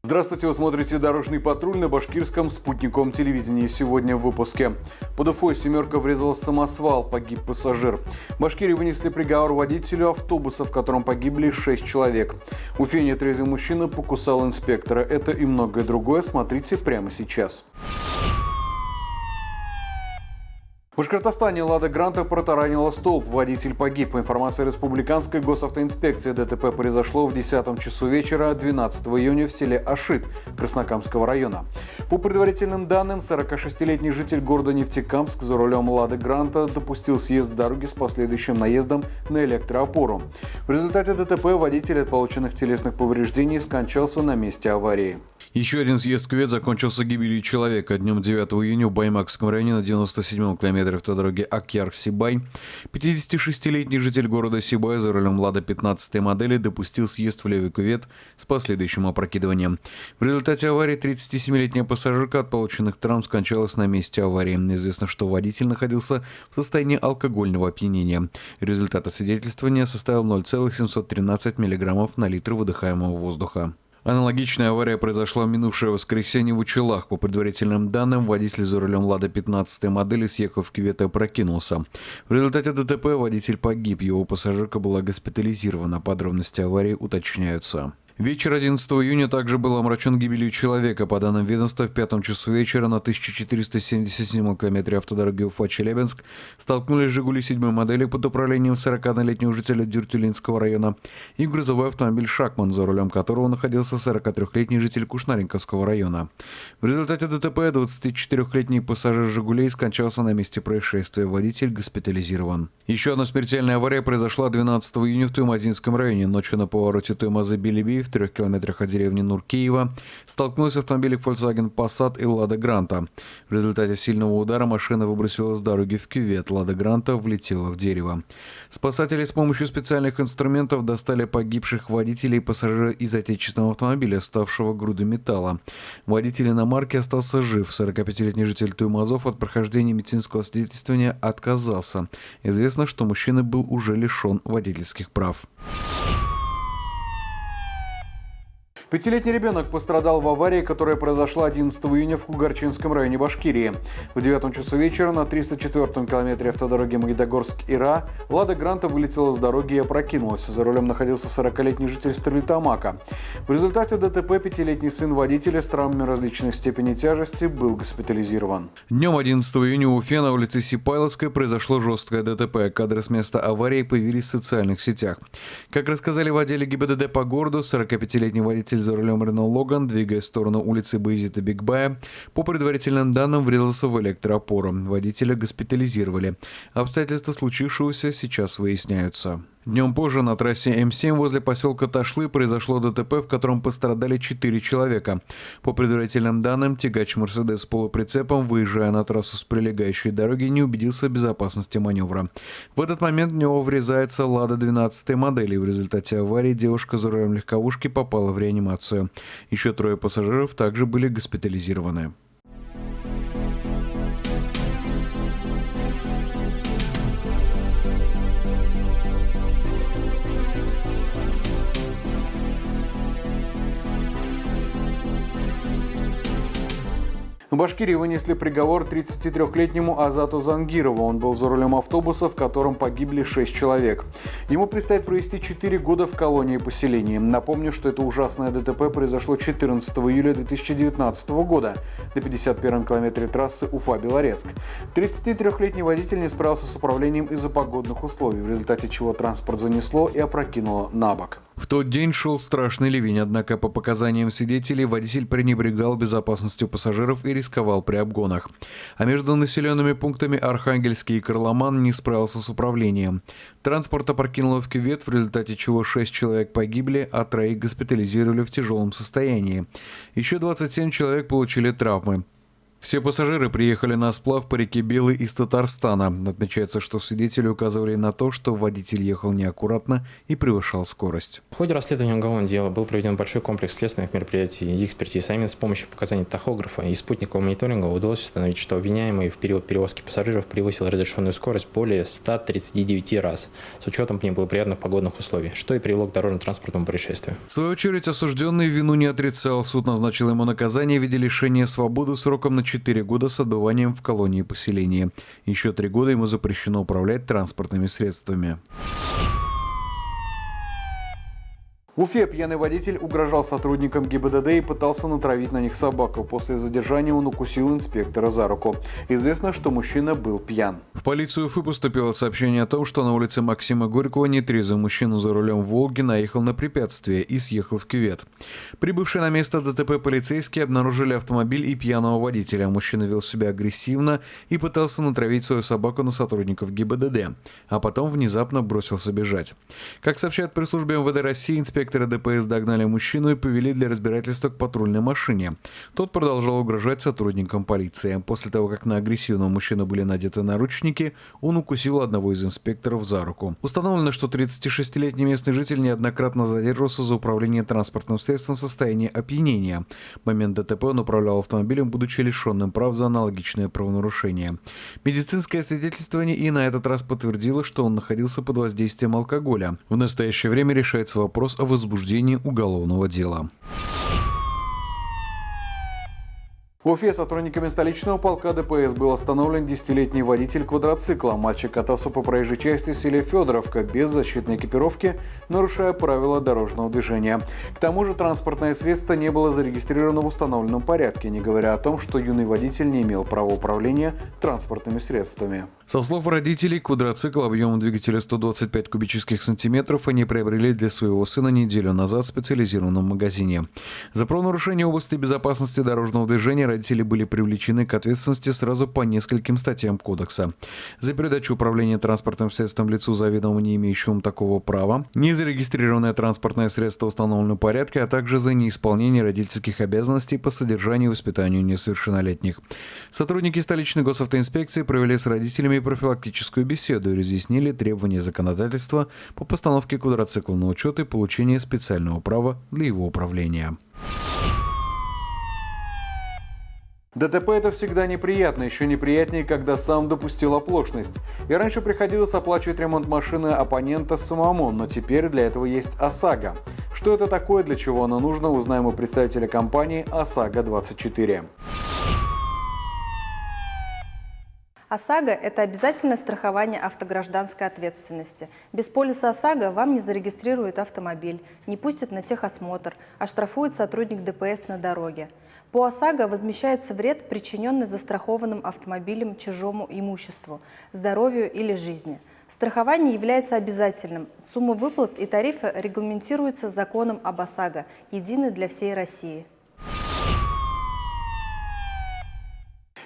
Здравствуйте, вы смотрите «Дорожный патруль» на башкирском спутниковом телевидении. Сегодня в выпуске. Под Уфой «семерка» врезалась в самосвал, погиб пассажир. В Башкирии вынесли приговор водителю автобуса, в котором погибли 6 человек. В Уфе нетрезвый мужчина покусал инспектора. Это и многое другое смотрите прямо сейчас. В Башкортостане «Лада Гранта» протаранила столб, водитель погиб. По информации Республиканской госавтоинспекции, ДТП произошло в 10 часу вечера 12 июня в селе Ашит Краснокамского района. По предварительным данным, 46-летний житель города Нефтекамск за рулем «Лады Гранта» допустил съезд с дороги с последующим наездом на электроопору. В результате ДТП водитель от полученных телесных повреждений скончался на месте аварии. Еще один съезд в кювет закончился гибелью человека. Днем 9 июня в Баймакском районе на 97-м километре автодороги Акьяр-Сибай 56-летний житель города Сибай за рулем «Лада» 15-й модели допустил съезд в левый кювет с последующим опрокидыванием. В результате аварии 37-летняя пассажирка от полученных травм скончалась на месте аварии. Известно, что водитель находился в состоянии алкогольного опьянения. Результат освидетельствования составил 0,713 мг на литр выдыхаемого воздуха. Аналогичная авария произошла в минувшее воскресенье в Учелах. По предварительным данным, водитель за рулем «Лада» 15-й модели съехал в кювет и опрокинулся. В результате ДТП водитель погиб, его пассажирка была госпитализирована. Подробности аварии уточняются. Вечер 11 июня также был омрачен гибелью человека. По данным ведомства, в 5 часу вечера на 1477 километре автодороги Уфа-Челябинск столкнулись «Жигули» 7-й модели под управлением 41-летнего жителя Дюртюлинского района и грузовой автомобиль «Шакман», за рулем которого находился 43-летний житель Кушнаренковского района. В результате ДТП 24-летний пассажир «Жигулей» скончался на месте происшествия. Водитель госпитализирован. Еще одна смертельная авария произошла 12 июня в Туймазинском районе. Ночью на повороте Туймазы-Белебей в 3 километрах от деревни Нуркеева столкнулись автомобили Volkswagen Passat и «Лада Гранта». В результате сильного удара машина выбросила с дороги в кювет. «Лада Гранта» влетела в дерево. Спасатели с помощью специальных инструментов достали погибших водителей и пассажира из отечественного автомобиля, ставшего грудой металла. Водитель иномарки остался жив. 45-летний житель Туймазов от прохождения медицинского свидетельствования отказался. Известно, что мужчина был уже лишен водительских прав. 5-летний ребенок пострадал в аварии, которая произошла 11 июня в Кугарчинском районе Башкирии. В 9 часу вечера на 304-м километре автодороги Магнитогорск-Ира «Лада Гранта» вылетела с дороги и опрокинулась. За рулем находился 40-летний житель Стерлитамака. В результате ДТП 5-летний сын водителя с травмами различной степени тяжести был госпитализирован. Днем 11 июня в Уфе на улице Сипайловской произошло жесткое ДТП. Кадры с места аварии появились в социальных сетях. Как рассказали в отделе ГИБДД по городу, 45-летний водитель за рулем Рено Логан, двигаясь в сторону улицы Баязита Бигбая, по предварительным данным врезался в электроопору. Водителя госпитализировали. Обстоятельства случившегося сейчас выясняются. Днем позже на трассе М7 возле поселка Ташлы произошло ДТП, в котором пострадали 4 человека. По предварительным данным, тягач «Мерседес» с полуприцепом, выезжая на трассу с прилегающей дороги, не убедился в безопасности маневра. В этот момент в него врезается «Лада» 12-й модели. В результате аварии девушка за рулем легковушки попала в реанимацию. Еще 3 пассажиров также были госпитализированы. В Башкирии вынесли приговор 33-летнему Азату Зангирову. Он был за рулем автобуса, в котором погибли 6 человек. Ему предстоит провести 4 года в колонии поселения. Напомню, что это ужасное ДТП произошло 14 июля 2019 года на 51-м километре трассы Уфа-Белорецк. 33-летний водитель не справился с управлением из-за погодных условий, в результате чего транспорт занесло и опрокинуло на бок. В тот день шел страшный ливень, однако по показаниям свидетелей водитель пренебрегал безопасностью пассажиров и рисковал при обгонах. А между населенными пунктами Архангельский и Карломан не справился с управлением. Транспорт опрокинуло в кювет, в результате чего 6 человек погибли, а 3 госпитализировали в тяжелом состоянии. Еще 27 человек получили травмы. Все пассажиры приехали на сплав по реке Белый из Татарстана. Отмечается, что свидетели указывали на то, что водитель ехал неаккуратно и превышал скорость. В ходе расследования уголовного дела был проведен большой комплекс следственных мероприятий и экспертиз. А именно с помощью показаний тахографа и спутникового мониторинга удалось установить, что обвиняемый в период перевозки пассажиров превысил разрешенную скорость более 139 раз, с учетом неблагоприятных погодных условий, что и привело к дорожно-транспортному происшествию. В свою очередь, осужденный вину не отрицал. Суд назначил ему наказание в виде лишения свободы сроком на 4 года с отбыванием в колонии поселения. Еще 3 года ему запрещено управлять транспортными средствами. В Уфе пьяный водитель угрожал сотрудникам ГИБДД и пытался натравить на них собаку. После задержания он укусил инспектора за руку. Известно, что мужчина был пьян. В полицию Уфы поступило сообщение о том, что на улице Максима Горького нетрезвый мужчина за рулем «Волги» наехал на препятствие и съехал в кювет. Прибывшие на место ДТП полицейские обнаружили автомобиль и пьяного водителя. Мужчина вел себя агрессивно и пытался натравить свою собаку на сотрудников ГИБДД, а потом внезапно бросился бежать. Как сообщает пресс-служба МВД России, инспекторы ДПС догнали мужчину и повели для разбирательства к патрульной машине. Тот продолжал угрожать сотрудникам полиции. После того, как на агрессивного мужчину были надеты наручники, он укусил одного из инспекторов за руку. Установлено, что 36-летний местный житель неоднократно задерживался за управление транспортным средством в состоянии опьянения. В момент ДТП он управлял автомобилем, будучи лишенным прав за аналогичное правонарушение. Медицинское свидетельствование и на этот раз подтвердило, что он находился под воздействием алкоголя. В настоящее время решается вопрос о возбуждении уголовного дела. В Уфе сотрудниками столичного полка ДПС был остановлен 10-летний водитель квадроцикла. Мальчик катался по проезжей части в селе Федоровка без защитной экипировки, нарушая правила дорожного движения. К тому же транспортное средство не было зарегистрировано в установленном порядке, не говоря о том, что юный водитель не имел права управления транспортными средствами. Со слов родителей, квадроцикл объемом двигателя 125 кубических сантиметров они приобрели для своего сына неделю назад в специализированном магазине. За правонарушение в области безопасности дорожного движения родители были привлечены к ответственности сразу по нескольким статьям кодекса. За передачу управления транспортным средством лицу, заведомо не имеющему такого права, незарегистрированное транспортное средство в установленном порядке, а также за неисполнение родительских обязанностей по содержанию и воспитанию несовершеннолетних. Сотрудники столичной госавтоинспекции провели с родителями профилактическую беседу и разъяснили требования законодательства по постановке квадроцикла на учет и получению специального права для его управления. ДТП – это всегда неприятно, еще неприятнее, когда сам допустил оплошность. И раньше приходилось оплачивать ремонт машины оппонента самому, но теперь для этого есть ОСАГО. Что это такое, для чего оно нужно, узнаем у представителя компании ОСАГО-24. ОСАГО – это обязательное страхование автогражданской ответственности. Без полиса ОСАГО вам не зарегистрируют автомобиль, не пустят на техосмотр, оштрафует сотрудник ДПС на дороге. По ОСАГО возмещается вред, причиненный застрахованным автомобилем чужому имуществу, здоровью или жизни. Страхование является обязательным. Сумма выплат и тарифы регламентируются законом об ОСАГО, единый для всей России.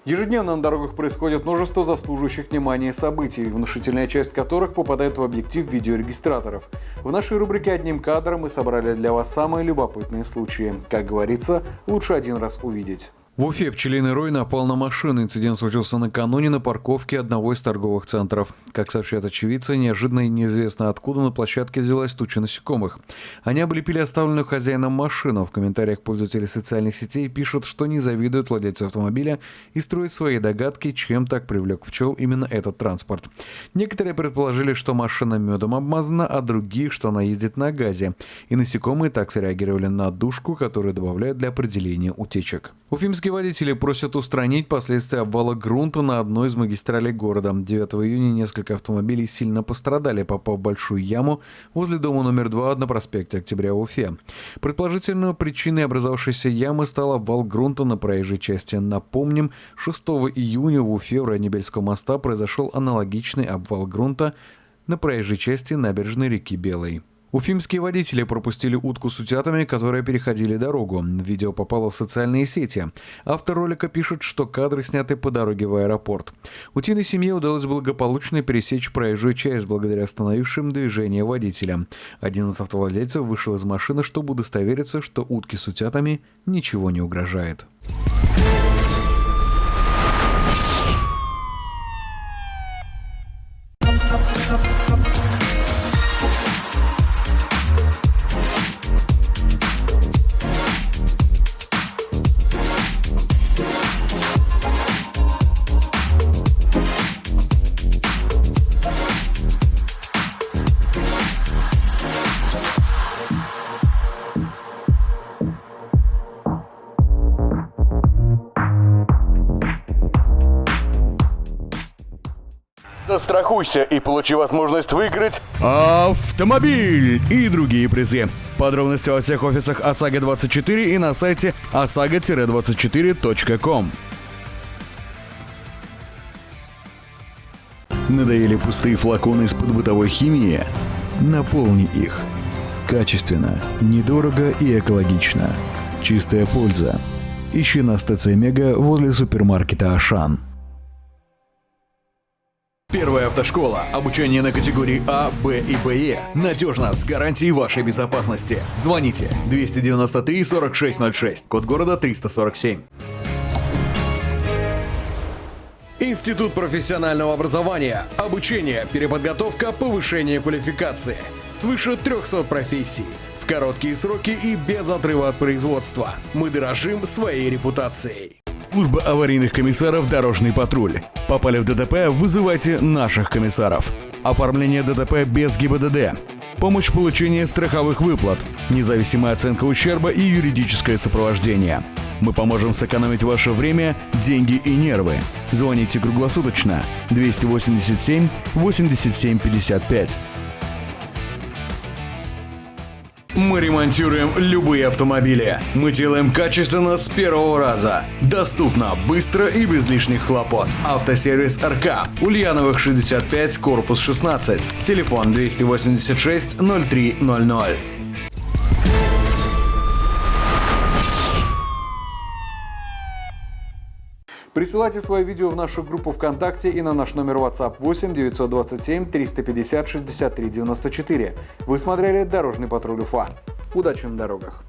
Ежедневно на дорогах происходит множество заслуживающих внимания событий, внушительная часть которых попадает в объектив видеорегистраторов. В нашей рубрике «Одним кадром» мы собрали для вас самые любопытные случаи. Как говорится, лучше один раз увидеть. В Уфе пчелиный рой напал на машину. Инцидент случился накануне на парковке одного из торговых центров. Как сообщают очевидцы, неожиданно и неизвестно откуда на площадке взялась туча насекомых. Они облепили оставленную хозяином машину. В комментариях пользователи социальных сетей пишут, что не завидуют владельцу автомобиля и строят свои догадки, чем так привлек пчел именно этот транспорт. Некоторые предположили, что машина медом обмазана, а другие, что она ездит на газе. И насекомые так среагировали на отдушку, которую добавляют для определения утечек. Уфимские водители просят устранить последствия обвала грунта на одной из магистралей города. 9 июня несколько автомобилей сильно пострадали, попав в большую яму возле дома номер 2 на проспекте Октября в Уфе. Предположительной причиной образовавшейся ямы стал обвал грунта на проезжей части. Напомним, 6 июня в Уфе в районе Бельского моста произошел аналогичный обвал грунта на проезжей части набережной реки Белой. Уфимские водители пропустили утку с утятами, которые переходили дорогу. Видео попало в социальные сети. Автор ролика пишет, что кадры сняты по дороге в аэропорт. Утиной семье удалось благополучно пересечь проезжую часть благодаря остановившим движение водителям. Один из автовладельцев вышел из машины, чтобы удостовериться, что утке с утятами ничего не угрожает. Застрахуйся и получи возможность выиграть автомобиль и другие призы. Подробности во всех офисах ОСАГО-24 и на сайте osago-24.com. Надоели пустые флаконы из-под бытовой химии? Наполни их. Качественно, недорого и экологично. Чистая польза. Ищи на ТЦ Мега возле супермаркета Ашан. Первая автошкола. Обучение на категории А, Б и БЕ. Надежно, с гарантией вашей безопасности. Звоните 293 4606, код города 347. Институт профессионального образования. Обучение, переподготовка, повышение квалификации. Свыше 300 профессий. В короткие сроки и без отрыва от производства. Мы дорожим своей репутацией. Служба аварийных комиссаров «Дорожный патруль». Попали в ДТП? Вызывайте наших комиссаров. Оформление ДТП без ГИБДД. Помощь в получении страховых выплат. Независимая оценка ущерба и юридическое сопровождение. Мы поможем сэкономить ваше время, деньги и нервы. Звоните круглосуточно 287 87 55. Мы ремонтируем любые автомобили. Мы делаем качественно с первого раза. Доступно, быстро и без лишних хлопот. Автосервис РК. Ульяновых 65, корпус 16. Телефон 286 0300. Присылайте свои видео в нашу группу ВКонтакте и на наш номер WhatsApp 8 927 350 63 94. Вы смотрели «Дорожный патруль Уфа». Удачи на дорогах!